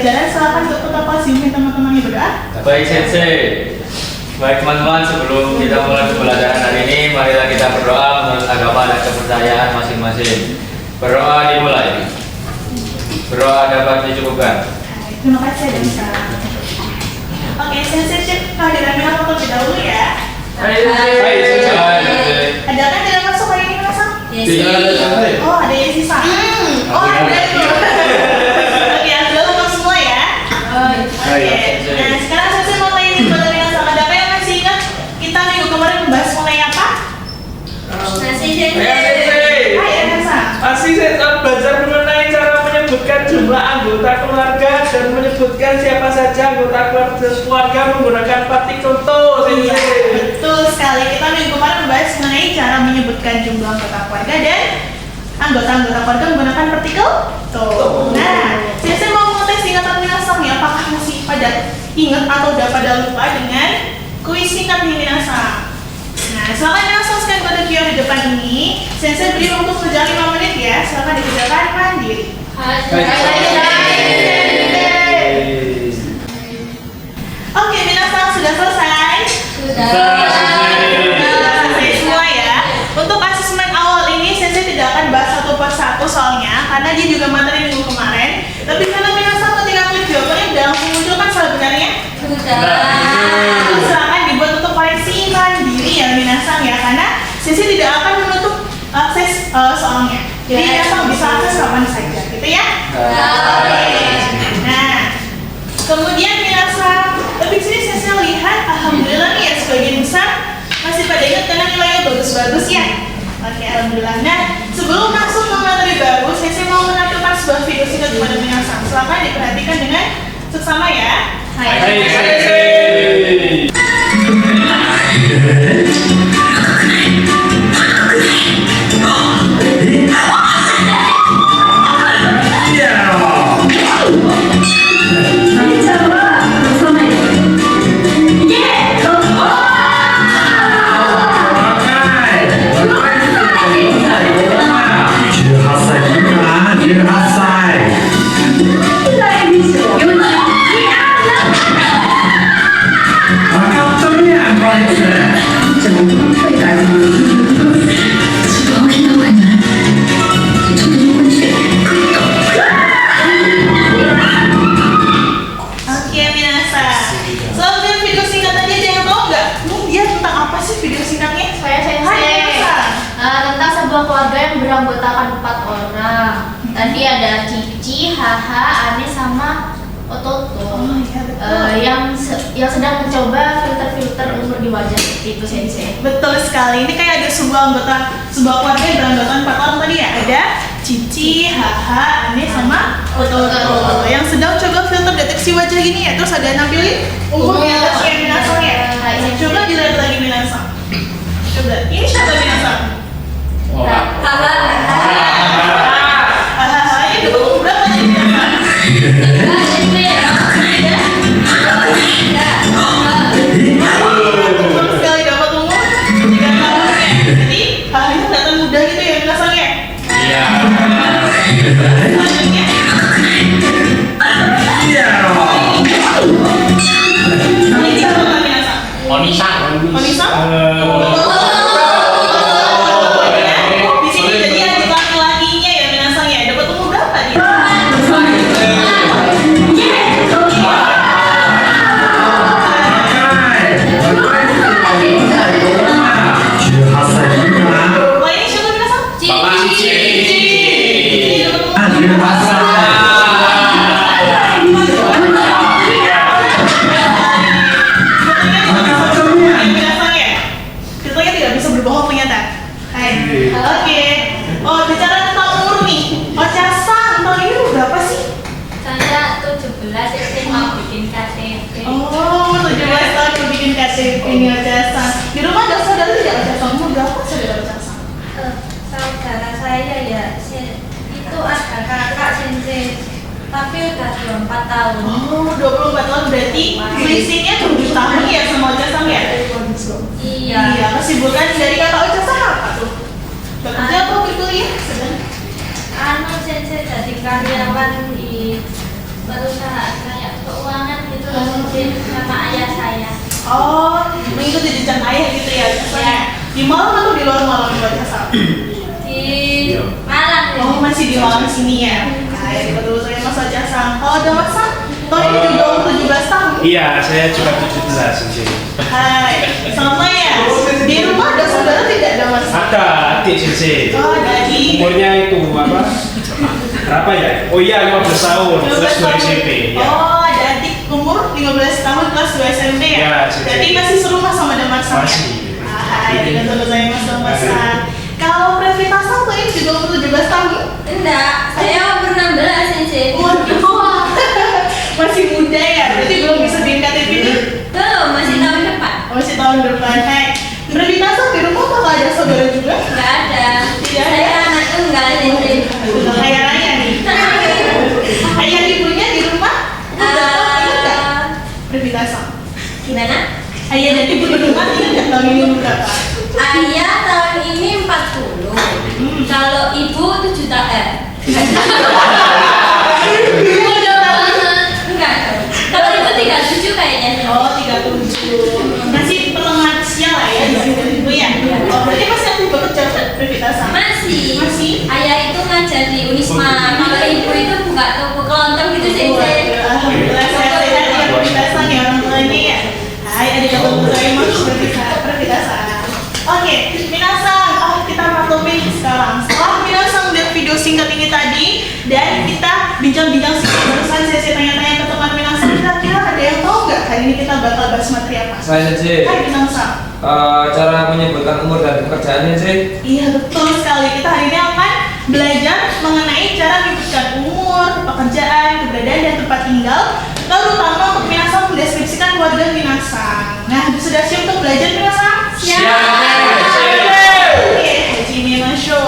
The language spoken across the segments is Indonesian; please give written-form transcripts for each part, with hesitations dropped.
pembelajaran. Silakan Dr. Topasium teman-temannya berdoa. Baik Sensei. Baik teman-teman, sebelum kita mulai pembelajaran hari ini, marilah kita berdoa menurut agama dan kepercayaan masing-masing. Berdoa dimulai. Berdoa dapat dicukupkan. Terima kasih dan salam. Oke, Sensei cek kehadiran dengan foto lebih dahulu ya. Hai Sensei. Ada kan tidak masuk hari ini masuk? Tidak ada Sensei. Oh, ada yang sisa. Oh, ada itu. Oke, sudah lengkap semua ya. Oke. Nah, sekarang Sensei mau tanya nih buat kalian sama. Ada apa yang masih ingat? Kita minggu kemarin membahas mengenai apa? Nasi Sensei. Hai, Anasa. Masih saya belajar mengenai cara menyebutkan jumlah anggota keluarga dan menyebutkan siapa saja anggota keluarga menggunakan partikel to. Iya, betul sekali. Kita minggu kemarin membahas mengenai cara menyebutkan jumlah anggota keluarga dan anggota-anggota keluarga menggunakan partikel to. Nah, saya mau mengetes ingatan minasang ya. Apakah masih pada ingat atau udah pada lupa dengan kuis singkat nih minasang? Nah, silakan minasang scan kode QR di depan ini. Sensei beri untuk kerja 5 menit ya. Silakan dikerjakan mandiri. Oke, minasang sudah selesai. Selesai semua ya. Untuk asesmen awal ini Sensei tidak akan bahas satu persatu soalnya karena dia juga materi minggu kemarin. Tapi karena minasang ketika klik jawabannya udah langsung muncul kan sebenarnya. Silakan dibuat untuk koreksi mandiri ya minasang ya, karena Sensei tidak akan menutup akses soalnya. Jadi minasang bisa akses kapan saja, gitu ya. Nah, kemudian minasang, tapi sini Sensei lihat, alhamdulillah nih ya sebagian besar masih pada ingat karena nilainya bagus-bagus ya. Oke, alhamdulillah. Nah, sebelum masuk ke materi baru, Sensei mau menampilkan sebuah video singkat kepada minasang. Silakan diperhatikan dengan seksama ya. Hai Sensei. Beranggotakan 4 orang. Tadi ada Cici, Haha, Ane, sama Ototo. Yang sedang mencoba filter umur di wajah seperti itu Sensei. Betul sekali. Ini kayak ada sebuah keluarga yang beranggotakan 4 orang tadi ya. Ada Cici, Haha, Ane, sama Ototo. Yang sedang coba filter deteksi wajah gini ya. Terus ada nampilin umurnya atas yang minasang ya. Coba dilihat lagi minasang. Coba. Ini siapa minasang? Ini dapat umur berapa nih minasang? Betul sekali dapat umur 3 tahun ya. Jadi ini kelihatan muda gitu ya minasang ya. Iya. Selanjutnya. Ini siapa minasang? Monisa. Monisa? Ini Ocasan. Di rumah ada saudara tidak Ocasan? Umur berapa saudara Ocasan? Saudara saya ya, itu ada kakak Sensei, tapi udah 24 tahun. Oh, 24 tahun berarti selisihnya 7 tahun ya sama Ocasan ya? Iya. Iya, kesibukan dari kakak Ocasan apa tuh? Bekerja atau berkuliah? Sedang? Sensei jadi karyawan di perusahaan kayak keuangan gitu loh Sensei, sama ayah saya. Oh, mengikuti jejak ayah gitu ya. Iya. Di Malang atau di luar Malang baca sama? Di Malang ya. Oh, masih di Malang sini ya. Nah, ya betul saya Mas Ojasang. Kalau ada Mas Sam, tahun ini juga umur 17 tahun. Iya, saya juga 17 Sensei. Hai, sama ya. Di rumah ada saudara tidak ada Mas? Ada adik Sensei. Oh, ada adik. Umurnya itu apa? Berapa ya? Oh iya, 15 tahun, 15 kelas 2 tahun. SMP. Ya. Oh, ada adik umur 15 tahun kelas 2 SMP ya? Ya, SMP. Jadi masih serumah sama dengan Mas Sam ya? Masih. Hai, dengan saya Mas Sam. Kalau Previta Sam tuh ini juga umur 17 tahun. Enggak, saya umur 16 Sensei. Waduh, masih muda ya? Berarti belum bisa bikin KTP nih? Belum, masih tahun depan. Masih tahun depan. Hai, Previta Sam di rumah apakah ada saudara juga? Enggak ada. Tidak ada. Saya anak tunggal Sensei. Udah kaya raya nih. Ayah ibunya di rumah? Udah ingat nggak? Previta Sam. Gimana? Ayah dan ibu di rumah ingat nggak tahun ini umur berapa? Ayah tahun ini 40. Kalau ibu 7 tahun. Udah banget. Enggak. Kalau ibu 37 kayaknya. Oh, 37. Masih pertengahan usia lah ya di sini ibu ya. Oh, berarti masih aktif bekerja Previta Sam? Masih. Masih? Ayah itu ngajar di Unisma. Kalau ibu itu buka toko kelontong gitu sih. Waduh, alhamdulillah sehat-sehat ya Previta Sam ya orang tuanya ya. Hai, adik kakak saya Mas Previta Sam. Oke, Minasang, kita mau topik sekarang. Setelah Minasang lihat video singkat ini tadi dan kita bincang-bincang sedikit barusan saya tanya-tanya ke teman Minasang, kira-kira ada yang tahu nggak hari ini kita bakal bahas materi apa? Saya sih Hai Minasang. cara menyebutkan umur dan pekerjaannya sih. Iya betul sekali. Kita hari ini akan belajar mengenai cara menyebutkan umur, pekerjaan, keberadaan dan tempat tinggal, terutama untuk Minasang mendeskripsikan keluarga Minasang. Nah, sudah siap untuk belajar Minasang? Oke, Haji Minasho.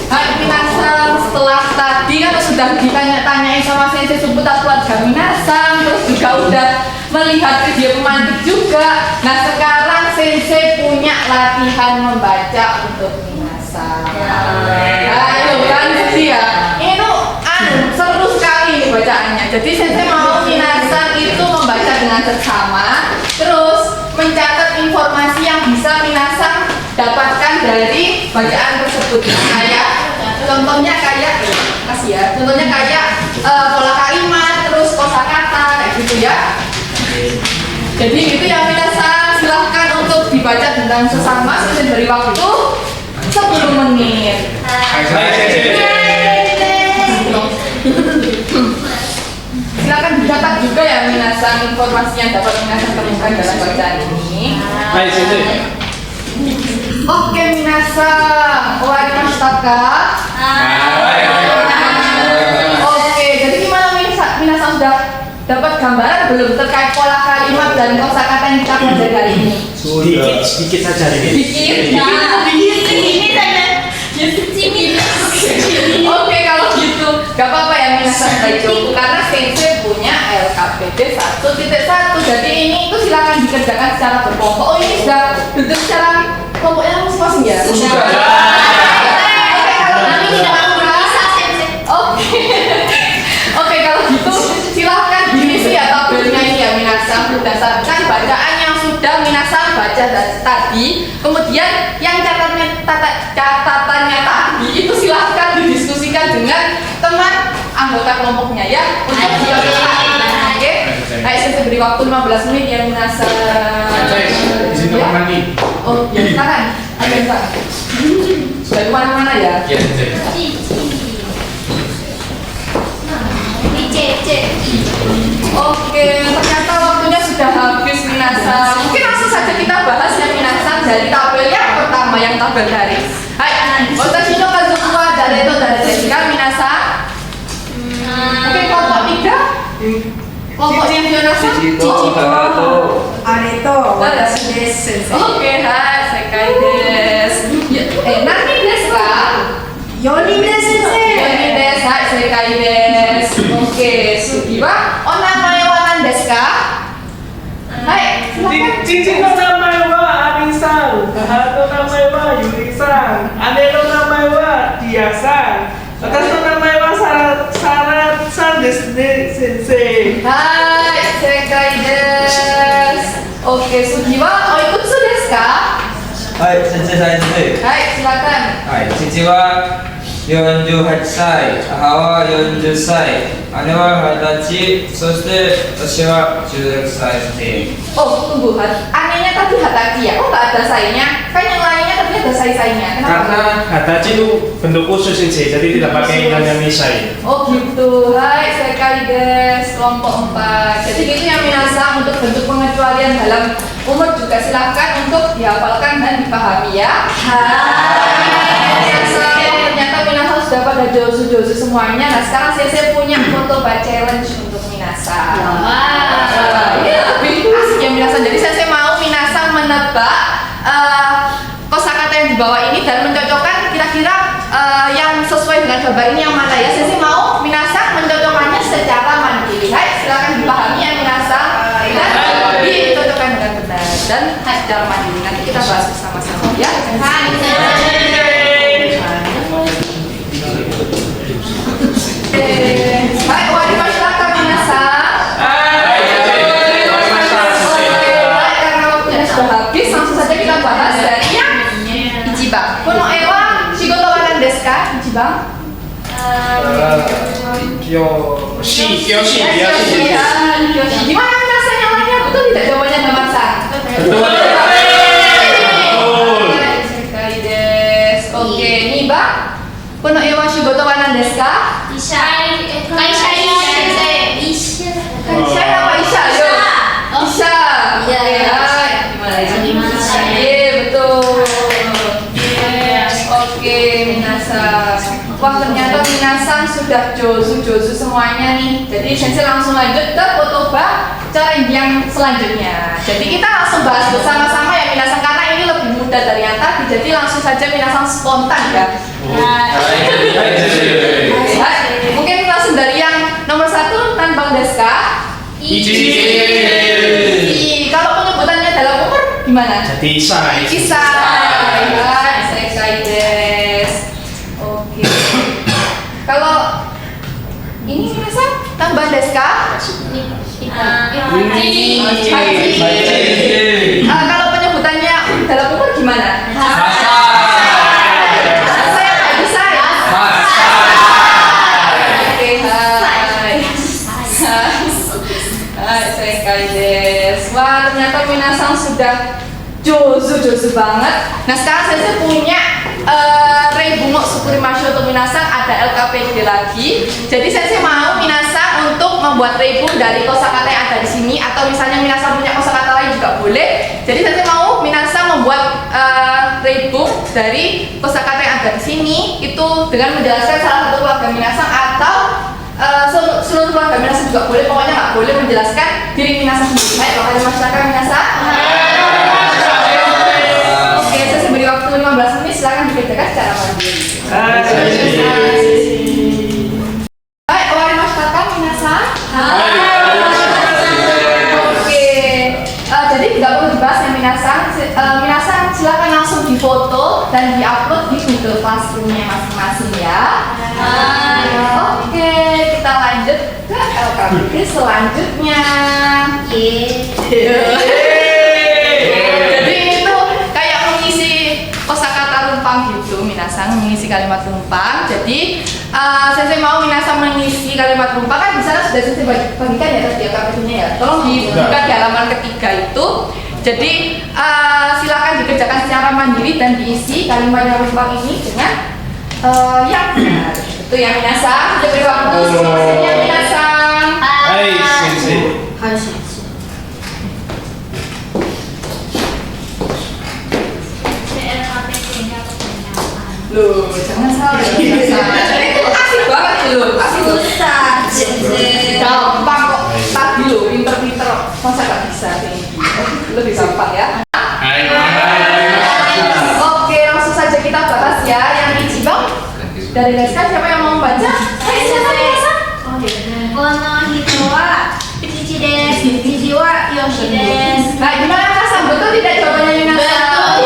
Hai Minasang, setelah tadi kan sudah ditanya-tanyain sama Sensei seputar keluarga Minasang, terus juga udah melihat video pemantik juga. Nah sekarang Sensei punya latihan membaca untuk Minasang. Ayo kan sih ya, ini tuh seru sekali nih bacaannya. Jadi Sensei mau Minasang itu membaca dengan seksama, terus mencatat informasi yang bisa Minasang dapatkan dari bacaan tersebut. Contohnya kayak kasih ya. Contohnya kayak pola kalimat, terus kosakata kayak gitu ya. Jadi itu yang Minasang silahkan untuk dibaca dengan sesama. Saya beri waktu 10 menit. Silakan dicatat juga ya Minasang informasi yang dapat Minasang temukan dalam bacaan ini. Baik, Sensei. Oke Minasang, wajibimashita ka? Oke, jadi gimana Minasang sudah dapat gambaran belum terkait pola kalimat dan kosakata yang kita pelajari hari ini? Sedikit saja dikit. Dikit. Ini saja. Oke kalau gitu, gak apa-apa ya Minasang Taijoku karena Sensei punya LKPD 1.1. Jadi ini itu silakan dikerjakan secara berkelompok. Oh ini sudah bentuk secara kelompoknya masing-masing ya? Sudah. Oke kalau Kami gitu tidak bisa Sensei. Oke kalau gitu silahkan diisi ya tabelnya ini ya Minasang berdasarkan bacaan yang sudah Minasang baca tadi. Kemudian yang catatannya tadi itu silahkan didiskusikan dengan teman anggota kelompoknya ya untuk dilakukan. Oke, baik saya beri waktu 15 menit ya Minasang. Izin teman lagi. Oh ya silakan. Ada Pak. Sudah kemana-mana ya? Iya, sih. Oke, ternyata waktunya sudah habis Minasang. Mungkin langsung saja kita bahas ya Minasang dari tabel yang pertama, yang tabel dari. Hai, Watashi no kazoku wa dare to dare desu ka Minasang? Mungkin kelompok 3? Kelompoknya Minasang? Oke, hai, sekai desu. Nani desu ka? Yoni desu, hai, sekai desu. Oke, Sugi wa onamae wa nan desu ka? Hai, silakan. Cincin no namae wa Ari-san, Kaha no namae wa Yuri-san, Ane no namae wa Dia-san, Hai, sekai desu. Oke, Sugiwa, oikutsu desu ka? Hai, sensei. Hai, silakan. Hai, Cici wa 48歳、母は40歳、姉は20歳、そして私は16歳です。 Oh, tunggu, anehnya tadi Hatachi ya? Oh, nggak ada sainya? Kan yang lainnya tapi ada sai-sainya. Kenapa? Karena Hatachi itu bentuk khusus sih, jadi tidak pakai nami sai. Oh gitu, hai sekali guys, kelompok 4. Jadi gitu ya minasa, untuk bentuk pengecualian dalam umur juga silahkan untuk dihafalkan dan dipahami ya. Hai minasa, ternyata minasa sudah pada josu-josu semuanya. Nah sekarang saya punya foto challenge untuk minasa. Ini lebih asik ya minasa. Jadi saya mau minasa menebak kosakata yang di bawah ini dan mencocokkan kira-kira yang sesuai dengan gambar ini yang mana ya. Saya mau minasa mencocokkannya secara mandiri. Hai, silakan dipahami ya minasa dan dicocokkan dengan benar dan secara mandiri. Nanti kita bahas bersama-sama ya. Hai, wali masyarakat minasa. Karena waktunya sudah habis, langsung saja kita bahas dari yang Ichiban. Kono ewa shigoto wa nan desu ka? Ichiban? Kyoshi. Gimana minasa yang lainnya? Betul tidak jawabannya Gaman-san? Betul. Sekali desu. Oke, Niba. Kono ewa shigoto wa nan desu ka? Kaisha apa Isha? Yo. Isha. Iya. Gimana ya? Iya, betul. Oke, minasa. Wah, ternyata minasan sudah josu semuanya nih. Jadi sensei langsung lanjut ke fotoba challenge yang selanjutnya. Jadi kita langsung bahas bersama-sama ya minasan, karena ini lebih mudah dari yang tadi. Jadi langsung saja minasan spontan ya. Mungkin langsung dari yang nomor 1, Nanbang desu ka? Kalau penyebutannya dalam umur gimana? Jadi sai. Isai. Sekai desu. Oke. Kalau ini minasan Nanbang desu ka? Kalau penyebutannya dalam umur gimana? Saya nggak bisa ya. Oke, hai, sekai desu. Wah, ternyata minasan sudah josu banget. Nah, sekarang saya punya Reibungo Sukurimasho untuk minasan, ada LKPD lagi. Jadi saya mau minasan untuk membuat reibung dari kosakata yang ada di sini, atau misalnya minasan punya kosakata lain juga boleh. Jadi saya mau minasan membuat reibung dari kosakata yang ada di sini itu dengan menjelaskan salah satu keluarga minasan atau seluruh keluarga minasan juga boleh. Pokoknya nggak boleh menjelaskan diri minasan sendiri. Baik, wakil masyarakat minasan. Oke, saya beri waktu 15 menit, silakan dikerjakan secara mandiri. Baik, wali masyarakat minasan. Oke, jadi nggak perlu dibahas ya minasan. Minasan silakan langsung difoto dan diupload di Google Classroom-nya masing-masing ya. Oke, kita lanjut ke LKPD selanjutnya. Jadi itu kayak mengisi kosakata rumpang gitu, minasan mengisi kalimat rumpang. Jadi saya mau minasan mengisi kalimat rumpang, kan bisa sudah saya bagikan ya tadi LKPD-nya ya. Tolong dibuka di halaman ketiga itu. Jadi silakan dikerjakan secara mandiri dan diisi kalimat rumpang ini dengan yang benar. Itu yang minasan. Kita beri waktu semuanya minasan. Hai, sensei. Loh, jangan salah ya minasan. Itu asik banget loh, asik gampang kok. Tadi loh, pinter-pinter. Masa gak bisa ini? Lebih gampang ya. Oke, langsung saja kita bahas ya yang Ichiban. Dari Deska, siapa yang mau membaca? Siapa Deska? Nah, gimana Minasan? Betul tidak jawabannya Minasan?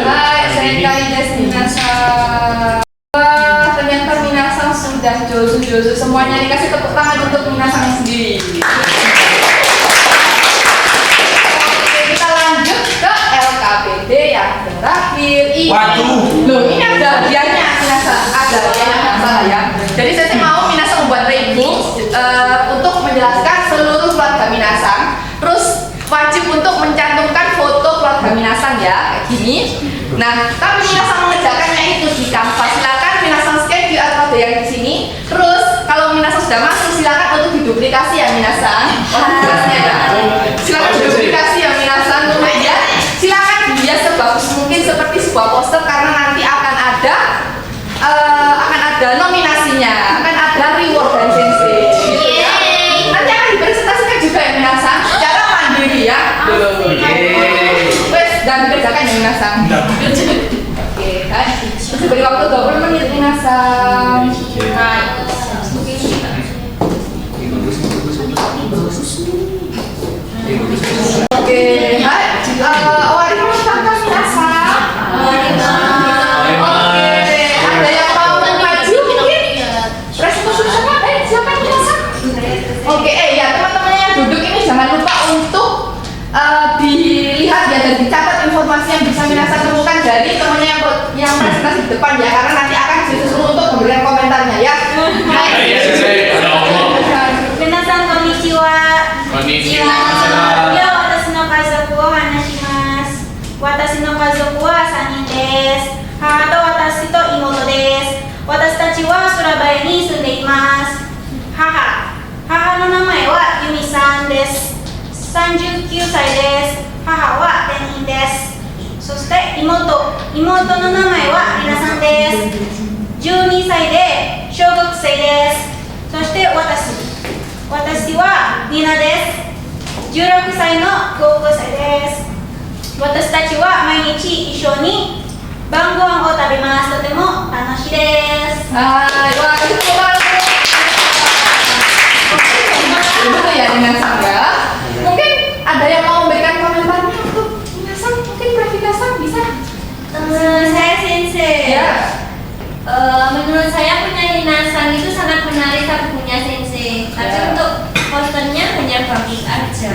Hai, saya Kaides Minasan. Wah, ternyata Minasan sudah josu semuanya. Dikasih tepuk tangan untuk terakhir. Waduh. Loh, ini ada hadiahnya Minasan. Ada hadiahnya nggak salah ya. Jadi saya mau Minasan membuat playbook untuk menjelaskan seluruh keluarga Minasan. Terus wajib untuk mencantumkan foto keluarga Minasan ya, kayak gini. Nah, tapi Minasan mengerjakannya itu di kanvas. Silakan Minasan scan QR code yang di sini. Terus kalau Minasan sudah masuk, silakan untuk diduplikasi ya Minasan. Silakan diduplikasi ya Minasan. Kemudian silakan dihias sebagus mungkin seperti sebuah poster karena nanti akan ada nominasinya, akan ada reward dari sensei. Gitu ya. Nanti akan dipresentasikan juga ya Minasan secara mandiri ya. Wes dan dikerjakan ya Minasan. Oke, kan? Terus beri waktu 20 menit Minasan. Oke, hai. Wari mau tangkap Minasan. Ada yang mau maju mungkin? Presentasi sama? Siapa yang Minasan? Oke, ya teman-teman yang duduk ini jangan lupa untuk dilihat ya dan dicatat informasi yang bisa Minasan temukan dari temannya yang presentasi di depan ya, karena nanti akan disuruh untuk memberikan komentarnya ya. Minasan konnichiwa. Konnichiwa. Yo, watashi no kaizoku wo hanashimasu. Watashi no kaizoku wa 3人です。母と私と妹です。私たちはSurabayaに住んでいます。母の名前はユミさんです。39歳です。母は店員です。そして妹の名前はリナさんです。12歳で小学生です。そして私はニナです。16歳の高校生です。私たちは毎日一緒に晩ご飯を食べます。とても楽しいです。Hai, wah itu Itu ya Minasan ya. Mungkin ada yang mau memberikan komentarnya untuk Minasan, mungkin Minasan bisa. Saya sensei. Ya. Menurut saya punya Minasan itu sangat menarik tapi punya sensei. Tapi untuk posternya hanya bagus aja.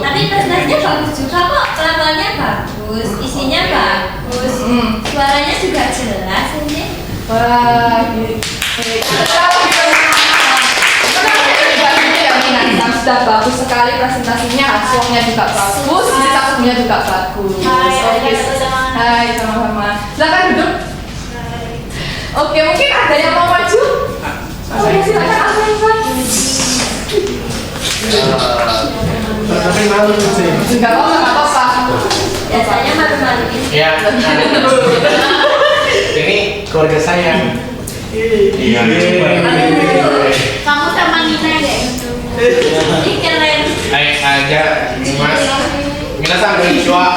Tapi presentasinya bagus juga kok. Pelakuannya bagus, isinya bagus, suaranya juga jelas sensei. Wah, gitu. Sudah bagus sekali presentasinya, hasilnya juga bagus, isi satunya juga bagus. Hai, sama-sama. Silakan duduk. Oke, mungkin ada yang mau maju? Oke, silakan Tapi malu sih. Enggak apa-apa. Biasanya malu-malu ini. Ya. Ini keluarga saya. Iya. Kamu sama Nina ya? Ini keren. Hai, aja, Mas. Minasan konnichiwa.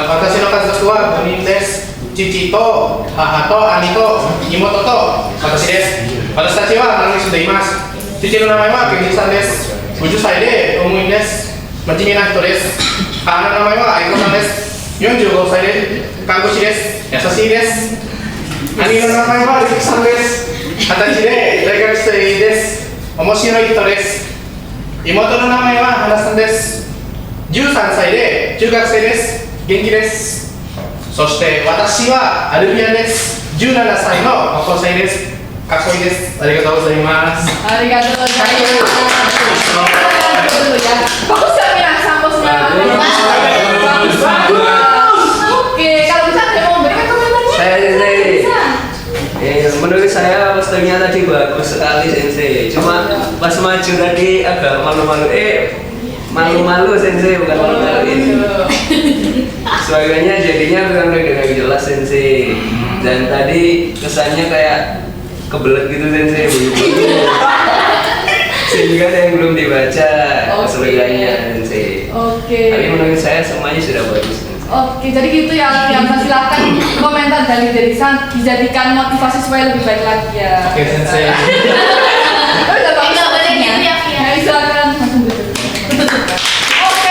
Watashi no kazoku wa 5人です。父と母と兄と妹と私です。私たちは長野に住んでいます。父の名前はケンジさんです。50歳で公務員です。真面目な人です。母の名前は愛子さんです。45歳で看護師です。優しいです。兄の名前はリクさんです。20歳で大学生です。面白い人です。妹の名前は花さんです。13歳で中学生です。元気です。そして私はアルビアです。17歳の高校生です。かっこいいです。ありがとうございます。 Arigatou gozaimasu. Bagus gak Minasan bosnya? Bagus. Oke, kalau bisa ada yang mau memberikan komentarnya? Saya menurut saya posternya tadi bagus sekali sensei. Cuma pas maju tadi agak malu-malu sensei, bukan malu-maluin. Suaranya jadinya kurang dengan jelas sensei. Dan tadi kesannya kayak kebelet gitu sensei, bulu-bulu. Sehingga ada yang belum dibaca keseluruhannya sensei. Oke. Tapi menurut saya semuanya sudah bagus. Oke, jadi gitu ya. Yang silahkan komentar dari Derisan dijadikan motivasi supaya lebih baik lagi ya. Oke, sensei. Oh, udah bagus Nggak boleh ya. gitu ya, Via. Ya, silakan langsung duduk. Oke,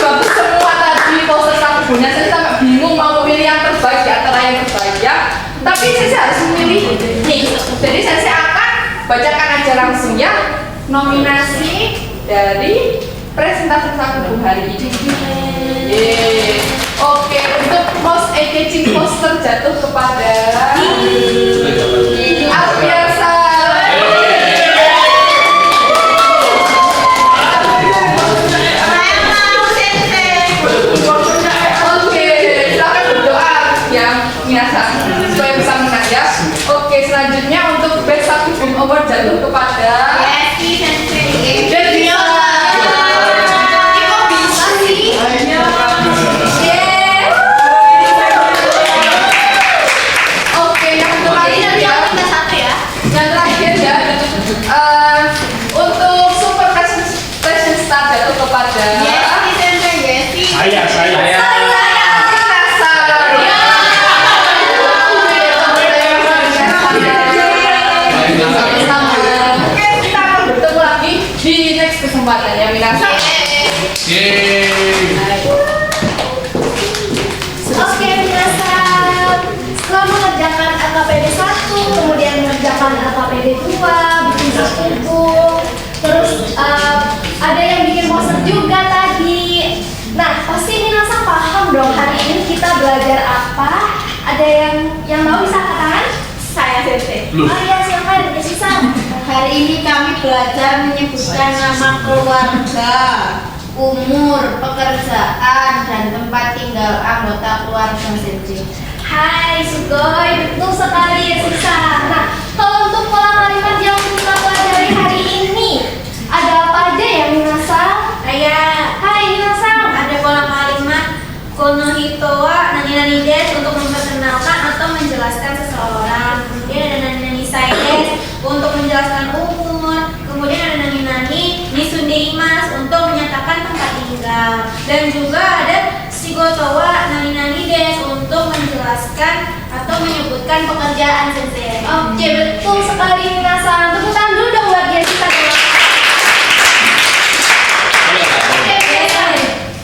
bagus semua tadi poster kamu punya. Saya sampai bingung mau memilih yang terbaik di antara yang terbaik ya. Tapi saya harus memilih nih. Jadi saya akan bacakan aja langsung ya nominasi dari presentasi aku hari ini. Yeay. Oke, untuk most engaging poster jatuh kepada Afiasa. Oke, silakan berdoa yang biasa supaya bisa menang ya. Oke, selanjutnya untuk Best Subject Award jatuh kepada Yesi Sensei. dan Viola. Kok bisa sih? Oke, yang Jadi terakhir nanti ya. aku minta satu ya. Yang terakhir ya. Untuk Super Fashion Star jatuh kepada Yesi Sensei, Yesi. Saya. Oke, kita akan bertemu lagi di next kesempatan ya, Minasa. Oke, minasan. Setelah mengerjakan LKPD 1, kemudian mengerjakan LKPD 2, bikin buku, terus ada yang bikin poster juga tadi. Nah, pasti minasan paham dong hari ini kita belajar apa? Ada yang mau bisa katakan? Saya Sensei. Oh iya, silakan, Yesi-san. Hari ini kami belajar menyebutkan nama keluarga, umur, pekerjaan, dan tempat tinggal anggota keluarga Sensei. Hai, Sugoi, betul sekali Yesi-san. Nah, kalau untuk pola kalimat yang kita pelajari hari ini, ada apa aja ya, minasan? Hai, minasan. Ada pola kalimat konohitowa nani-nani des untuk memperkenalkan atau menjelaskan seseorang. Kemudian ada nani-nani sai des untuk menjelaskan umur. Kemudian ada nani-nani nisundeimas untuk menyatakan tempat tinggal. Dan juga ada shigotowa nani-nani des untuk menjelaskan atau menyebutkan pekerjaan Sensei. Oke, betul sekali minasan. Tepuk tangan dulu dong buat Yesi-san. Oke,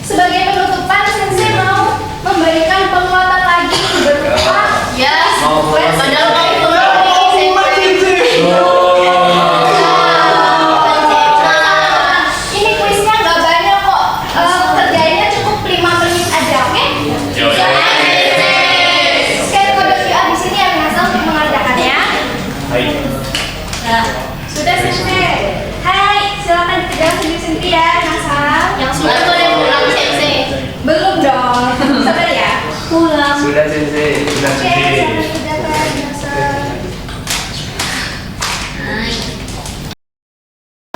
sebagai penutupan, Sensei mau memberikan penguatan lagi berupa Yes. quest. Padahal kamu belum Ini kuisnya nggak banyak kok. Kerjainnya cukup 5 menit aja, oke? Scan kode QR di sini ya, Minasan, untuk mengerjakannya. Nah, sudah Sensei. Hai, silakan dikerjakan sendiri-sendiri ya, Minasan. yang sudah boleh pulang Sensei. Belum dong, sabar ya. Pulang. Sudah Sensei. Sudah Oke, silakan dikerjakan, Minasan.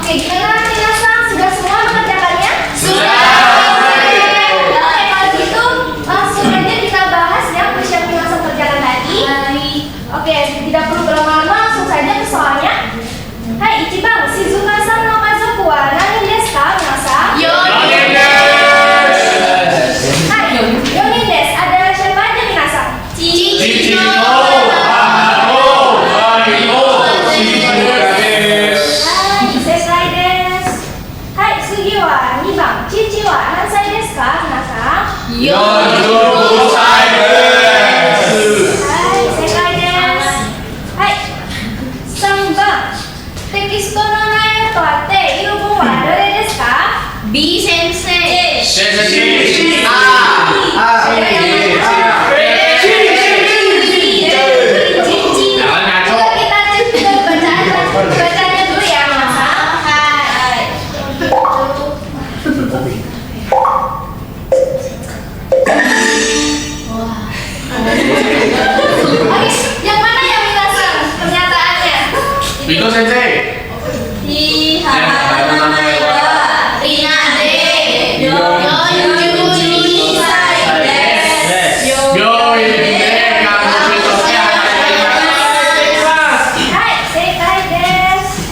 Oke, gimana Minasan? Sudah semua mengerjakannya? Oke, kalau gitu langsung aja kita bahas ya kuis yang Minasan kerjakan tadi. Oke, tidak perlu berlama-lama, langsung saja ke soalnya. Hai, Ichibang, Shizuka-san no kazoku wa nani desu ka, Minasan? Hai, Yonin desu. Ada siapa aja Minasan? Hai, Sesai desu. Hai, Sugi wa 2番、Chichi wa nansai desu ka, Minasan? Hai, sekai desu. Hai, 3番、テキストの内容とあって色分はどれですか？ B Sensei. Coba kita cek dulu bacanya dulu ya, Minasan. Hai. Oke, yang mana ya Minasan? Pernyataannya. Itu Sensei. Rina de. Yonju sai des. Hai, sekai desu.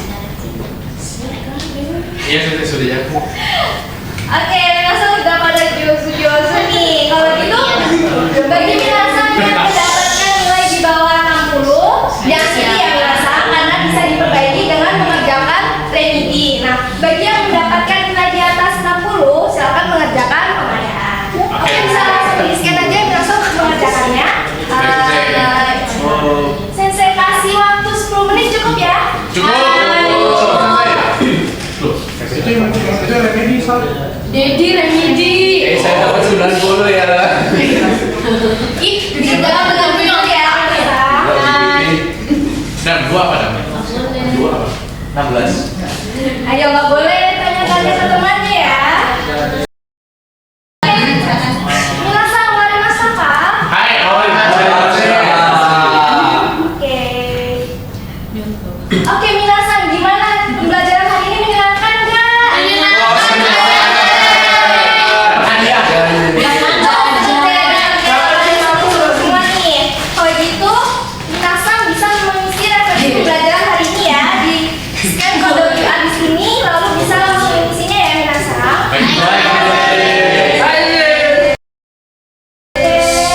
Iya sudah ya. Oke, Minasan udah pada juosu nih. Kalau gitu, bagi Minasan yang mendapatkan nilai di bawah 60, yang ini ya Minasan, karena bisa diperbaiki dengan mengerjakan remedi. Nah, bagi yang mendapatkan nilai di atas 60, silakan mengerjakan pengayaan. Oke, bisa langsung di-scan aja Minasan untuk mengerjakannya. Sensei kasih waktu 10 menit cukup ya? Cukup. Itu yang remedi, Sal. Dedi Remedi. Saya dapat 90 ya. Ih, jangan benar-benar ya. Dan 2 apa namanya? 16. Ayo nggak boleh tanya-tanya ke temannya ya. Minasan, warimasu ka? Hai, Oke. Oke, minasan, gimana pembelajaran hari ini menyenangkan nggak? Semua nih. Kalau gitu, minasan bisa mengisi referensi pembelajaran hari ini ya di scan kode QR di sini, lalu bisa langsung mengisinya ya minasan.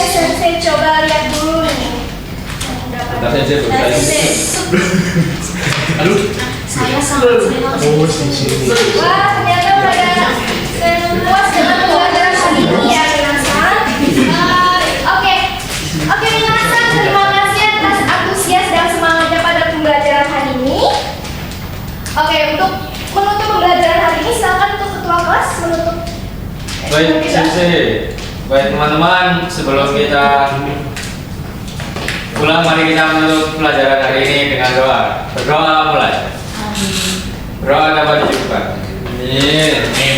Sensei coba lihat dulu nih. Bentar, Sensei, bentar. Aduh. Saya sangat senang. Wah, ternyata pada puas dengan pembelajaran hari ini ya minasan. Oke minasan, terima kasih atas antusias dan semangatnya pada pembelajaran hari ini. Oke, untuk menutup pembelajaran hari ini silakan untuk ketua kelas menutup. Baik, Sensei. Baik teman-teman, sebelum kita pulang, mari kita menutup pelajaran hari ini dengan doa. Berdoa mulai. Berdoa dapat dijadikan. Amin.